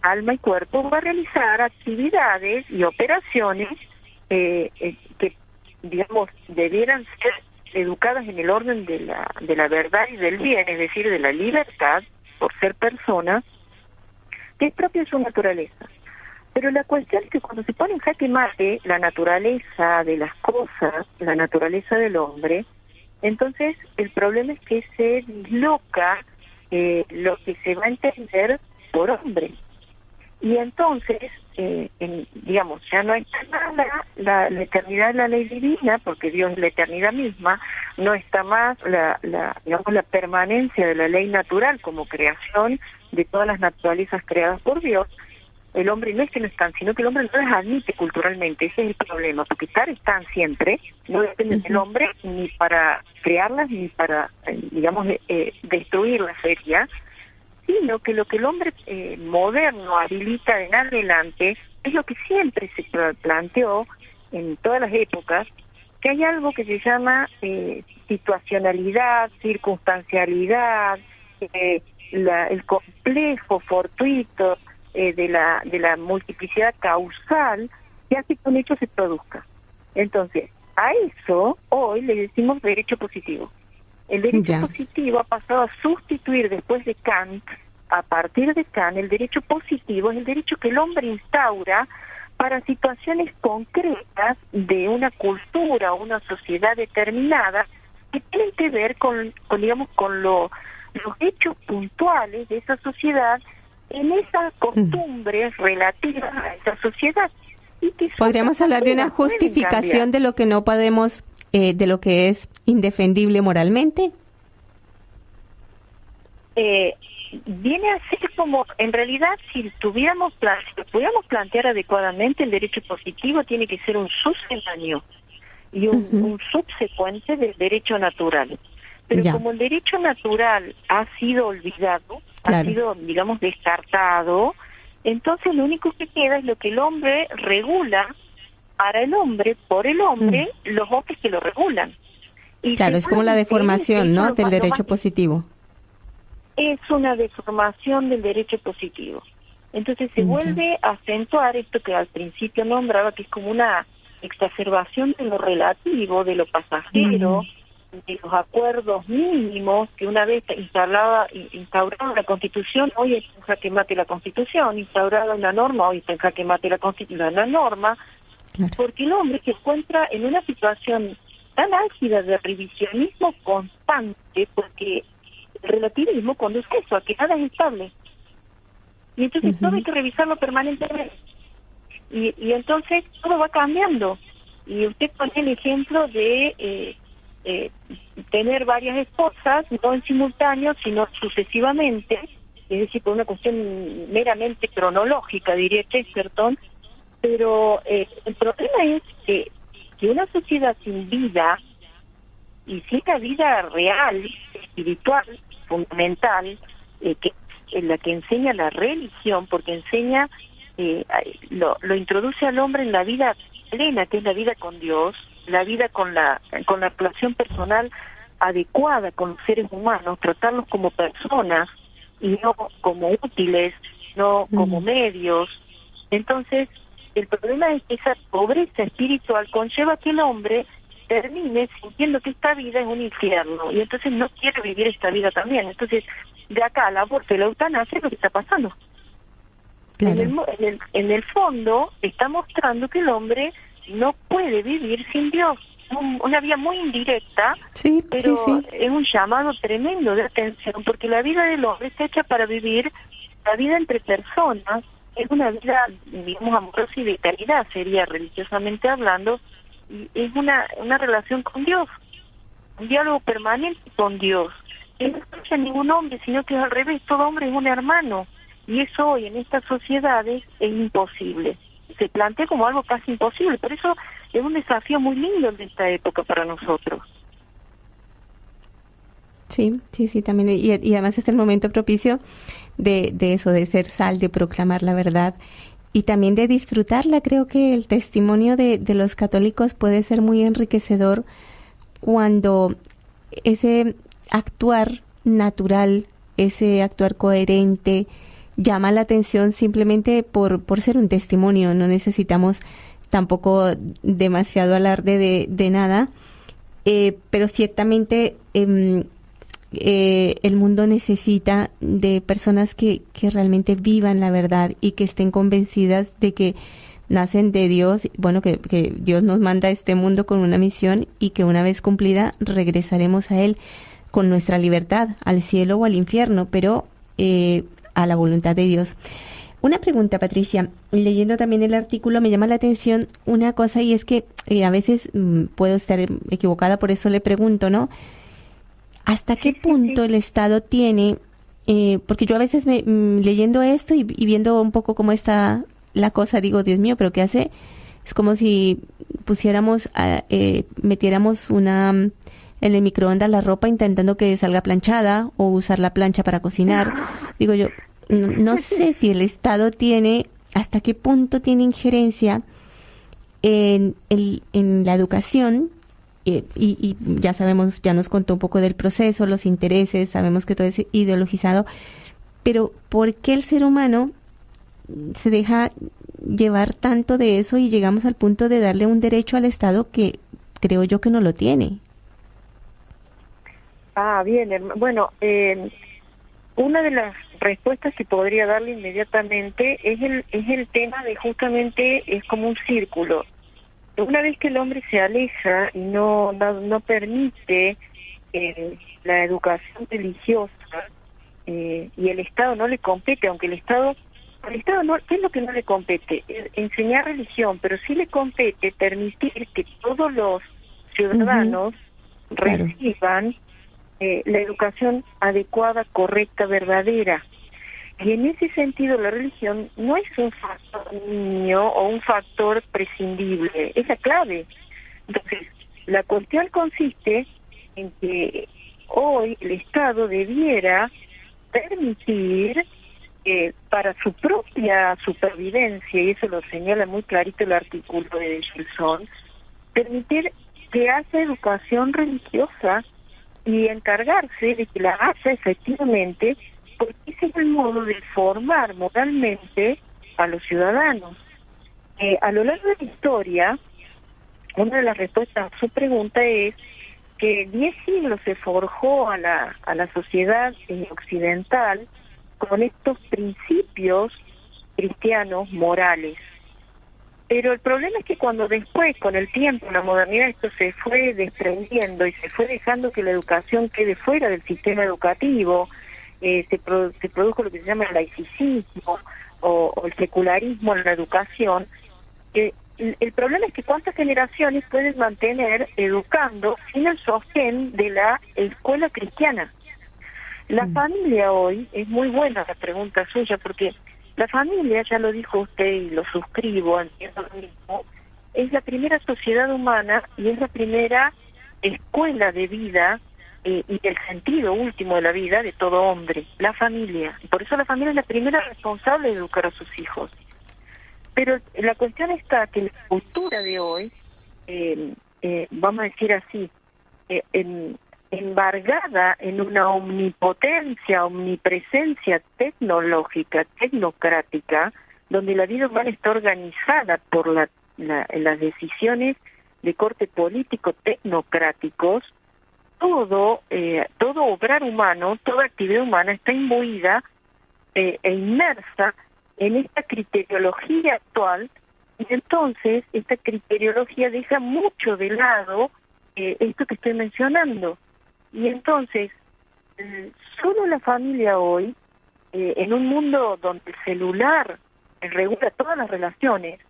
alma y cuerpo, va a realizar actividades y operaciones que, digamos, debieran ser educadas en el orden de la verdad y del bien, es decir, de la libertad por ser persona, que es propia de su naturaleza. Pero la cuestión es que cuando se pone en jaque mate la naturaleza de las cosas, la naturaleza del hombre, entonces el problema es que se disloca lo que se va a entender por hombre. Y entonces, digamos, ya no está más la eternidad de la ley divina, porque Dios es la eternidad misma, no está más digamos, la permanencia de la ley natural como creación de todas las naturalezas creadas por Dios. El hombre no es que no están, sino que el hombre no las admite culturalmente. Ese es el problema, porque están siempre, no dependen del hombre ni para crearlas ni para, digamos, destruirlas sería, sino que lo que el hombre moderno habilita en adelante es lo que siempre se planteó en todas las épocas, que hay algo que se llama situacionalidad, circunstancialidad, el complejo fortuito de la multiplicidad causal que hace que un hecho se produzca. Entonces, a eso hoy le decimos derecho positivo. El derecho positivo ha pasado a sustituir después de Kant, a partir de Kant, el derecho positivo es el derecho que el hombre instaura para situaciones concretas de una cultura o una sociedad determinada que tienen que ver con los hechos puntuales de esa sociedad en esas costumbres relativas a esa sociedad. Y que podríamos hablar de una justificación de lo que no podemos, de lo que es indefendible moralmente. Viene a ser como, en realidad, si pudiéramos plantear adecuadamente, el derecho positivo tiene que ser un sucedáneo y un subsecuente del derecho natural. Pero como el derecho natural ha sido olvidado, ha sido, digamos, descartado, entonces lo único que queda es lo que el hombre regula para el hombre, por el hombre, los hombres que lo regulan. Y claro, es como la deformación, ¿no?, del derecho positivo. Es una deformación del derecho positivo. Entonces se vuelve a acentuar esto que al principio nombraba, que es como una exacerbación de lo relativo, de lo pasajero, de los acuerdos mínimos que una vez instaurada la Constitución, hoy está en jaque mate la Constitución, instaurada una norma, hoy está en jaque mate la norma, porque el hombre se encuentra en una situación tan álgida de revisionismo constante, porque el relativismo conduce a eso, a que nada es estable. Y entonces todo hay que revisarlo permanentemente. Y entonces todo va cambiando. Y usted pone el ejemplo de tener varias esposas, no en simultáneo, sino sucesivamente, es decir, por una cuestión meramente cronológica, diría Chesterton, pero el problema es que una sociedad sin vida, y sin la vida real, espiritual, fundamental, que es la que enseña la religión, porque enseña, lo introduce al hombre en la vida plena, que es la vida con Dios, la vida con la relación personal adecuada con los seres humanos, tratarlos como personas y no como útiles, no como medios. Entonces, el problema es que esa pobreza espiritual conlleva que el hombre termine sintiendo que esta vida es un infierno y entonces no quiere vivir esta vida también. Entonces, de acá al aborto y la eutanasia es lo que está pasando. Claro. En el fondo está mostrando que el hombre no puede vivir sin Dios. Una vía muy indirecta, pero es un llamado tremendo de atención, porque la vida del hombre está hecha para vivir la vida entre personas, es una vida, digamos, amorosa y de caridad, sería religiosamente hablando, y es una relación con Dios, un diálogo permanente con Dios. Que no escucha ningún hombre, sino que al revés, todo hombre es un hermano, y eso hoy en estas sociedades es imposible. Se plantea como algo casi imposible, por eso es un desafío muy lindo de esta época para nosotros. Sí, también, y además es el momento propicio de eso, de ser sal, de proclamar la verdad y también de disfrutarla. Creo que el testimonio de los católicos puede ser muy enriquecedor cuando ese actuar natural, ese actuar coherente, llama la atención simplemente por ser un testimonio. No necesitamos tampoco demasiado alarde de nada, pero ciertamente el mundo necesita de personas que realmente vivan la verdad y que estén convencidas de que nacen de Dios, bueno, que Dios nos manda a este mundo con una misión y que una vez cumplida regresaremos a Él con nuestra libertad, al cielo o al infierno, pero a la voluntad de Dios. Una pregunta, Patricia. Leyendo también el artículo me llama la atención una cosa, y es que a veces puedo estar equivocada, por eso le pregunto, ¿no? ¿Hasta qué punto el Estado tiene, porque yo a veces leyendo esto y viendo un poco cómo está la cosa, digo, Dios mío, ¿pero qué hace? Es como si pusiéramos, metiéramos en el microondas la ropa intentando que salga planchada, o usar la plancha para cocinar. Digo yo, no sé si el Estado tiene, hasta qué punto tiene injerencia en la educación, y ya sabemos, ya nos contó un poco del proceso, los intereses, sabemos que todo es ideologizado, pero ¿por qué el ser humano se deja llevar tanto de eso y llegamos al punto de darle un derecho al Estado que creo yo que no lo tiene? Bien, bueno, una de las respuestas que podría darle inmediatamente es el tema de, justamente, es como un círculo. Una vez que el hombre se aleja y no permite la educación religiosa, y el Estado no le compete, aunque al Estado no, ¿qué es lo que no le compete? Enseñar religión, pero sí le compete permitir que todos los ciudadanos reciban la educación adecuada, correcta, verdadera. Y en ese sentido la religión no es un factor niño o un factor prescindible, es la clave. Entonces, la cuestión consiste en que hoy el Estado debiera permitir, para su propia supervivencia, y eso lo señala muy clarito el artículo de Gilson, permitir que haya educación religiosa y encargarse de que la haya efectivamente, porque ese es el modo de formar moralmente a los ciudadanos. A lo largo de la historia, una de las respuestas a su pregunta es que 10 siglos se forjó a la sociedad occidental con estos principios cristianos morales. Pero el problema es que cuando después, con el tiempo, la modernidad, esto se fue desprendiendo y se fue dejando que la educación quede fuera del sistema educativo, se produjo lo que se llama el laicismo o el secularismo en la educación. El problema es que cuántas generaciones pueden mantener educando sin el sostén de la escuela cristiana. La familia hoy, es muy buena la pregunta suya, porque la familia, ya lo dijo usted y lo suscribo, entiendo lo mismo, es la primera sociedad humana y es la primera escuela de vida y del sentido último de la vida de todo hombre, la familia. Por eso la familia es la primera responsable de educar a sus hijos. Pero la cuestión está que la cultura de hoy, vamos a decir así, embargada en una omnipresencia tecnológica, tecnocrática, donde la vida humana está organizada por las decisiones de corte político tecnocráticos, todo obrar humano, toda actividad humana está imbuida e inmersa en esta criteriología actual, y entonces esta criteriología deja mucho de lado esto que estoy mencionando. Y entonces, solo la familia hoy, en un mundo donde el celular regula todas las relaciones,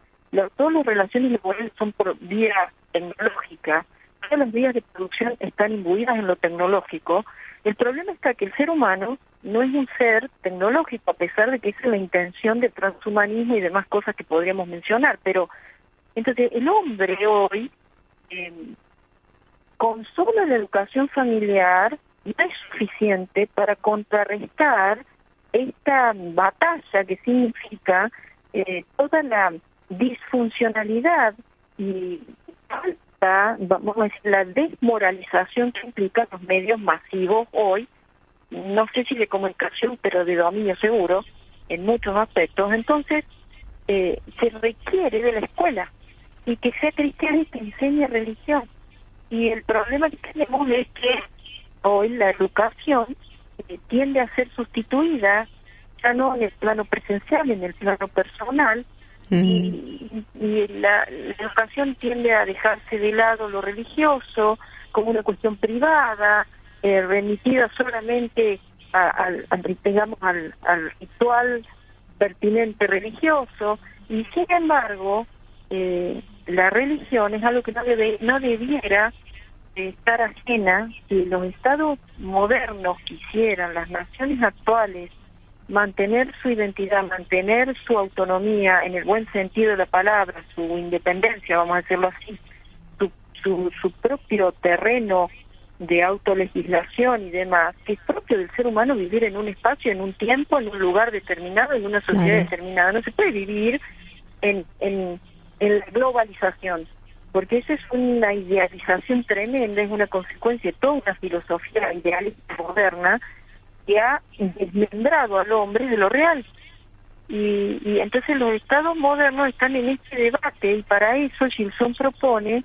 todas las relaciones laborales son por vía tecnológica, todas las vías de producción están imbuidas en lo tecnológico. El problema está que el ser humano no es un ser tecnológico, a pesar de que esa es la intención de transhumanismo y demás cosas que podríamos mencionar. Pero entonces el hombre hoy, con solo la educación familiar, no es suficiente para contrarrestar esta batalla que significa toda la disfuncionalidad y falta, vamos a decir, la desmoralización que implican los medios masivos hoy, no sé si de comunicación, pero de dominio seguro, en muchos aspectos. Entonces, se requiere de la escuela y que sea cristiana y que enseñe religión. Y el problema que tenemos es que hoy la educación tiende a ser sustituida, ya no en el plano presencial, en el plano personal, y la educación tiende a dejarse de lado lo religioso como una cuestión privada, remitida solamente al ritual pertinente religioso, y sin embargo la religión es algo que no debiera estar ajena. Si los estados modernos quisieran, las naciones actuales, mantener su identidad, mantener su autonomía en el buen sentido de la palabra, su independencia, vamos a decirlo así, su propio terreno de autolegislación y demás, que es propio del ser humano vivir en un espacio, en un tiempo, en un lugar determinado, en una sociedad determinada. No se puede vivir en la globalización, porque esa es una idealización tremenda, es una consecuencia de toda una filosofía idealista moderna que ha desmembrado al hombre de lo real. Y entonces los estados modernos están en este debate, y para eso Gilson propone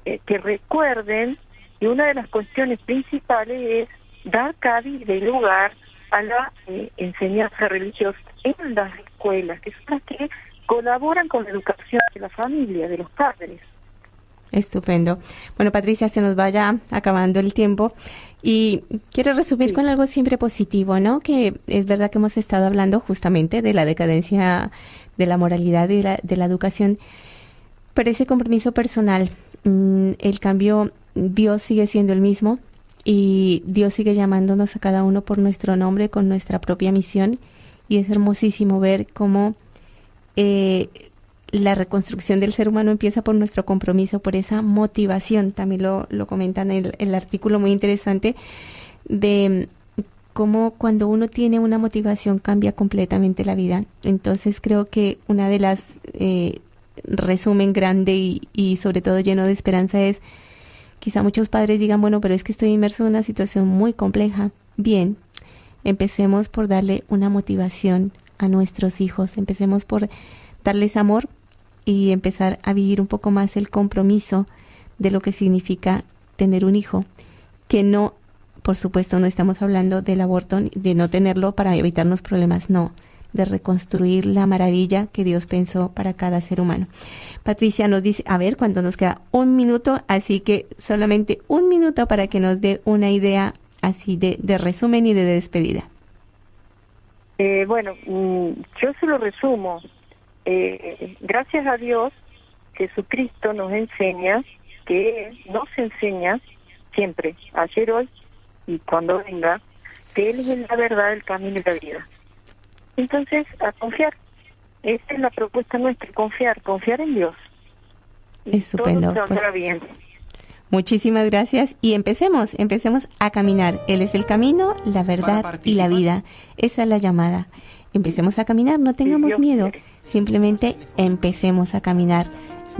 que recuerden que una de las cuestiones principales es dar cabida y lugar a la enseñanza religiosa en las escuelas, que son las que colaboran con la educación de la familia, de los padres. Estupendo. Bueno, Patricia, se nos vaya acabando el tiempo y quiero resumir con algo siempre positivo, ¿no? Que es verdad que hemos estado hablando justamente de la decadencia de la moralidad y de la educación, pero ese compromiso personal, el cambio, Dios sigue siendo el mismo y Dios sigue llamándonos a cada uno por nuestro nombre, con nuestra propia misión, y es hermosísimo ver cómo la reconstrucción del ser humano empieza por nuestro compromiso, por esa motivación. También lo comentan en el artículo muy interesante de cómo cuando uno tiene una motivación cambia completamente la vida. Entonces creo que una de las resumen grande y sobre todo lleno de esperanza es, quizá muchos padres digan, bueno, pero es que estoy inmerso en una situación muy compleja. Bien, empecemos por darle una motivación a nuestros hijos, empecemos por darles amor y empezar a vivir un poco más el compromiso de lo que significa tener un hijo, que no, por supuesto, no estamos hablando del aborto, de no tenerlo para evitarnos problemas, no, de reconstruir la maravilla que Dios pensó para cada ser humano. Patricia nos dice, a ver, cuando nos queda 1 minuto, así que solamente 1 minuto para que nos dé una idea así de resumen y de despedida. Bueno, yo se lo resumo. Gracias a Dios, Jesucristo nos enseña que nos enseña siempre, ayer, hoy y cuando venga, que Él es la verdad, el camino y la vida. Entonces, a confiar. Esa es la propuesta nuestra, confiar en Dios. Estupendo. Todo saldrá bien. Muchísimas gracias y empecemos a caminar. Él es el camino, la verdad y la vida. Esa es la llamada. Empecemos a caminar, no tengamos miedo. Simplemente empecemos a caminar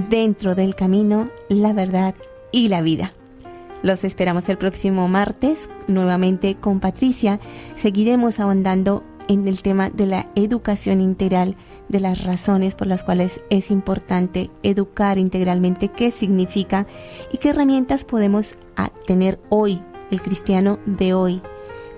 dentro del camino, la verdad y la vida. Los esperamos el próximo martes, nuevamente con Patricia. Seguiremos ahondando en el tema de la educación integral, de las razones por las cuales es importante educar integralmente, qué significa y qué herramientas podemos tener hoy, el cristiano de hoy,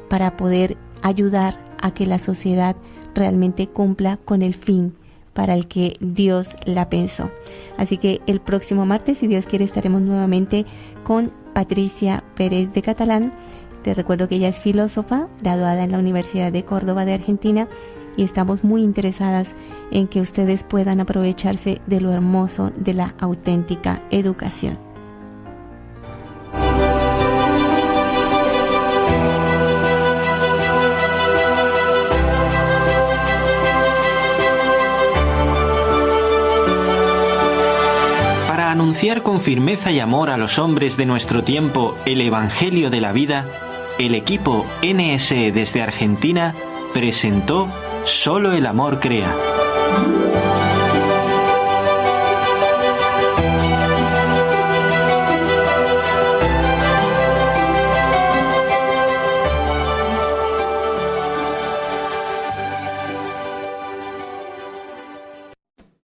para poder ayudar a que la sociedad realmente cumpla con el fin para el que Dios la pensó. Así que el próximo martes, si Dios quiere, estaremos nuevamente con Patricia Pérez de Catalán. Te recuerdo que ella es filósofa, graduada en la Universidad de Córdoba de Argentina, y estamos muy interesadas en que ustedes puedan aprovecharse de lo hermoso de la auténtica educación. Para anunciar con firmeza y amor a los hombres de nuestro tiempo el Evangelio de la vida, el equipo NSE desde Argentina presentó Solo el amor crea.